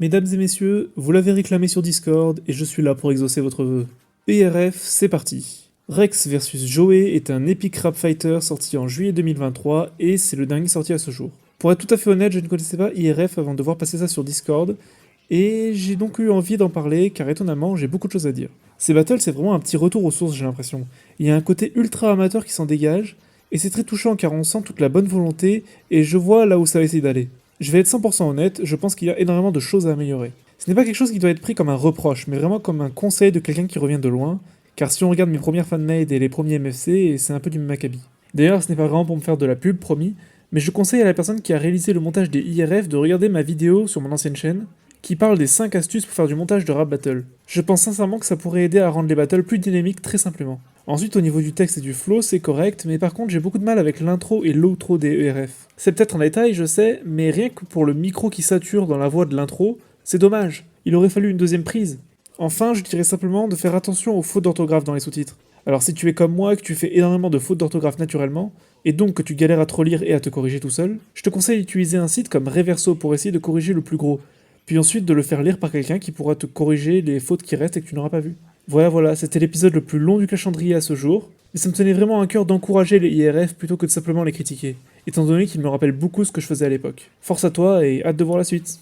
Mesdames et messieurs, vous l'avez réclamé sur Discord et je suis là pour exaucer votre vœu. IRF, c'est parti. Rex vs Joey est un epic rap fighter sorti en juillet 2023 et c'est le dernier sorti à ce jour. Pour être tout à fait honnête, je ne connaissais pas IRF avant de voir passer ça sur Discord et j'ai donc eu envie d'en parler car étonnamment j'ai beaucoup de choses à dire. Ces battles c'est vraiment un petit retour aux sources j'ai l'impression. Il y a un côté ultra amateur qui s'en dégage et c'est très touchant car on sent toute la bonne volonté et je vois là où ça va essayer d'aller. Je vais être 100% honnête, je pense qu'il y a énormément de choses à améliorer. Ce n'est pas quelque chose qui doit être pris comme un reproche, mais vraiment comme un conseil de quelqu'un qui revient de loin, car si on regarde mes premières fanmade et les premiers MFC, c'est un peu du même acabit. D'ailleurs, ce n'est pas vraiment pour me faire de la pub, promis, mais je conseille à la personne qui a réalisé le montage des IRF de regarder ma vidéo sur mon ancienne chaîne, qui parle des 5 astuces pour faire du montage de rap battle. Je pense sincèrement que ça pourrait aider à rendre les battles plus dynamiques très simplement. Ensuite, au niveau du texte et du flow, c'est correct, mais par contre, j'ai beaucoup de mal avec l'intro et l'outro des ERF. C'est peut-être un détail, je sais, mais rien que pour le micro qui sature dans la voix de l'intro, c'est dommage. Il aurait fallu une deuxième prise. Enfin, je dirais simplement de faire attention aux fautes d'orthographe dans les sous-titres. Alors si tu es comme moi, que tu fais énormément de fautes d'orthographe naturellement, et donc que tu galères à trop lire et à te corriger tout seul, je te conseille d'utiliser un site comme Reverso pour essayer de corriger le plus gros, puis ensuite de le faire lire par quelqu'un qui pourra te corriger les fautes qui restent et que tu n'auras pas vues. Voilà, c'était l'épisode le plus long du calendrier à ce jour, mais ça me tenait vraiment à cœur d'encourager les IRF plutôt que de simplement les critiquer, étant donné qu'ils me rappellent beaucoup ce que je faisais à l'époque. Force à toi et hâte de voir la suite.